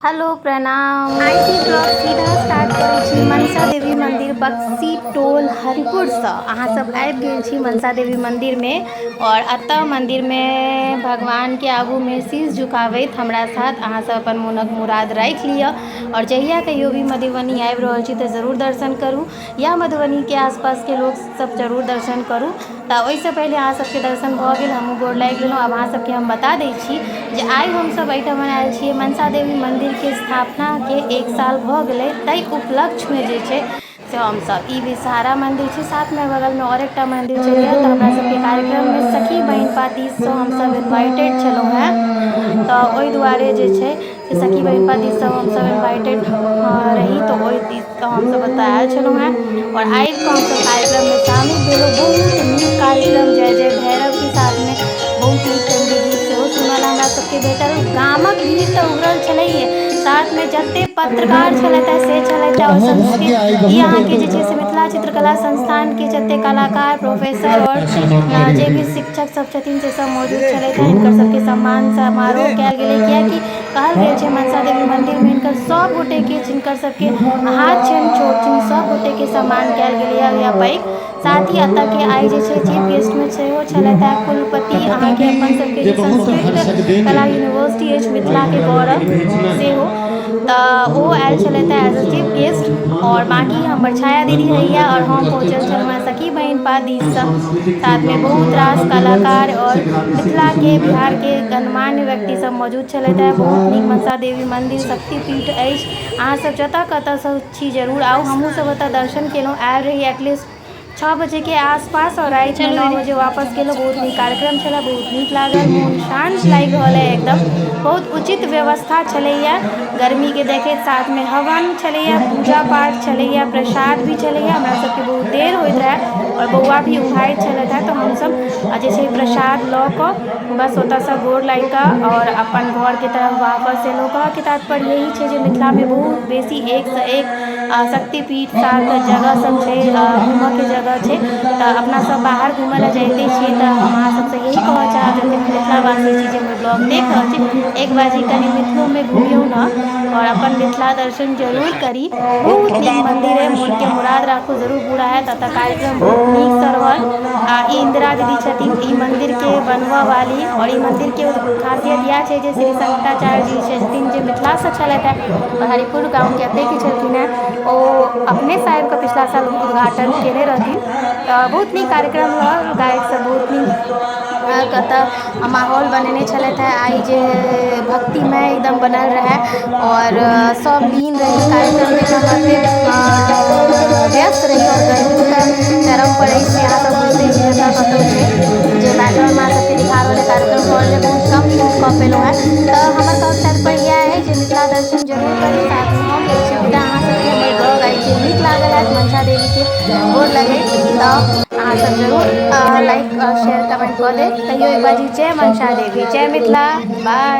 Hello प्रणाम। IT blog सीधा start करै छी मनसा देवी मंदिर बक्सी टोल हरिपुर से। अहाँ सब आबि गेल छी मनसा देवी मंदिर में और अतः मंदिर में भगवान के आगू में शीश झुकावैत हमरा साथ अहाँ सब अपन मोनक मुराद राखि लिअ। और जहिया कहियो भी मधुबनी आबि रहल छी तऽ जरूर दर्शन करू या मधुबनी के आसपास के लोग सब जरूर दर्शन करू। तऽ ओहिसँ पहिले अहाँ सबके दर्शन भऽ गेल, हमहूँ गोर लागि गेलहुँ। आब अहाँ सबके हम बता दै छी जे आइ हमसब एहिठाम आयल छियै मनसा देवी मंदिर के स्थापना के 1 साल भऽ गेलै, ताहि उपलक्ष्य में जे छै से हमसब ई विषहारा मंदिर छै, साथ में बगल में और एकटा मंदिर छै। तऽ हमरा सबके कार्यक्रम में सखी बहिन पाती सँ हमसब इन्वाइटेड छलहुँ हैं। तऽ ओहि दुआरे जे छै से सखी बहिन पाती सब हमसब इन्वाइटेड रही, तऽ ओहि दिस हमसब ओतऽ आयल छलहुँ हैं और आबि कऽ हमसब कार्यक्रम में शामिल भेलहुँ। बहुत नीक कार्यक्रम, जय जय भैरव के साथ में बहुत नीक चंडी गीत सेहो सुनल हमरा सबके भेटल। गामक भीड़ तऽ उमड़ल छलैहे, साथ में जते पत्रकार छलथि से छलथि और संस्कृत ई अहाँके जे छै से मिथिला चित्रकला संस्थान के जते कलाकार प्रोफेसर और जे भी शिक्षक सब छथिन से सब मौजूद छलथि। हिनकर सबके सम्मान समारोह कयल गेलै, कियाकि कहल गेल छै मनसा देवी मंदिर में हिनकर सब गोटे के जिनकर सबके हाथ छनि छोट छनि सब गोटे के सम्मान कयल गेलै या पैघ। साथ ही एतऽ के आइ जे छै चीफ गेस्ट में सेहो छलथि कुलपति अहाँके अपन सबके जे संस्कृत कला यूनिवर्सिटी अछि मिथिला के गौरव सेहो, तऽ ओ आयल छलथि एज अ चीफ गेस्ट। और बाकी हमर छाया दीदी हैया और हम पहुँचल छलहुँ हैं सखी बहिन पाती सब, साथ में बहुत रास कलाकार और मिथिला के बिहार के गणमान्य व्यक्ति सब मौजूद छलथि हैं। बहुत नीक मनसा देवी मंदिर शक्तिपीठ अछि। अहाँ सब जतऽ कतऽ छी जरूर आउ। हमहूँ सब ओतऽ दर्शन केलहुँ, आयल रही एटलीस्ट 6 बजे के आसपास और राति में 9 बजे वापस गेलहुँ। बहुत नीक कार्यक्रम छलै, बहुत नीक लागल, मोन शांत लागि रहल है एकदम। बहुत उचित व्यवस्था छलैया गर्मी के देखैत, साथ में हवन छलैया, पूजा पाठ छलैया, प्रसाद भी छलैया। हमरा सबके बहुत देर होइत रहै और बौआ भी उघाइत छलथि हैं, तऽ हमसब जे छै प्रसाद लऽ कऽ बस ओतऽसँ गोर लागि कऽ और अपन घर के तरफ वापस एलहुँ। कहऽके तात्पर्य यही छै जे मिथिला में बहुत बेसी एक सँ एक शक्तिपीठ साथ जगह सब छै, घूमऽ के जगह छै। तऽ अपना सब बाहर घूमऽ लए जाइते छियै, तऽ हम अहाँ सबसँ यही कहऽ चाहब जते मिथिलावासी छी जे हमर ब्लॉग देख रहल छी, एक बाजी कनि मिथिलो में घूमियौ ना और अपन मिथिला दर्शन जरूर करी। बहुत नीक मंदिर है, मोन के मुराद राखू जरूर पूरा हैत। एतऽ कार्यक्रम बहुत नीक सँ रहल। ई इंदिरा दीदी छथिन ई मंदिर के बनबऽ वाली, और ई मंदिर के खासियत इएह छै जे श्री शंकराचार्य जी छथिन जे मिथिला से छलथि हैं और हरिपुर गाँव के एतै के छलखिन हैं। ओ अपने से आबि कऽ पिछला साल उद्घाटन केने रहथिन। तऽ बहुत नीक कार्यक्रम रहल, गायक सब बहुत नीक कतऽ माहौल बनेने छलथि हैं। आइ जे भक्तिमय एकदम बनल रहै और सब लीन रही कार्यक्रम में, एकदम एते व्यस्त रही। और गर्मी तऽ चरम पर अछि, से अहाँ सब बुझिते छी जतऽ कतौ छै जे बैकग्राउंड में अहाँ सबके दिखा रहल है कार्यक्रम भऽ रहल है, बहुत कम शूट कऽ पेलहुँ हैं। तऽ हमर कहब तात्पर्य इएह है जे मिथिला दर्शन जरूर करी। साथ में हम लै छी विदा, अहाँ सबके हमर ब्लॉग आइ जे नीक लागल हैत मनसा देवी के गोर लगैत, तऽ अहाँ सब जरूर लाइक और शेयर कमेंट कऽ देब। कहियो एक बाजी जय मनसा देवी, जय मिथिला, बाय।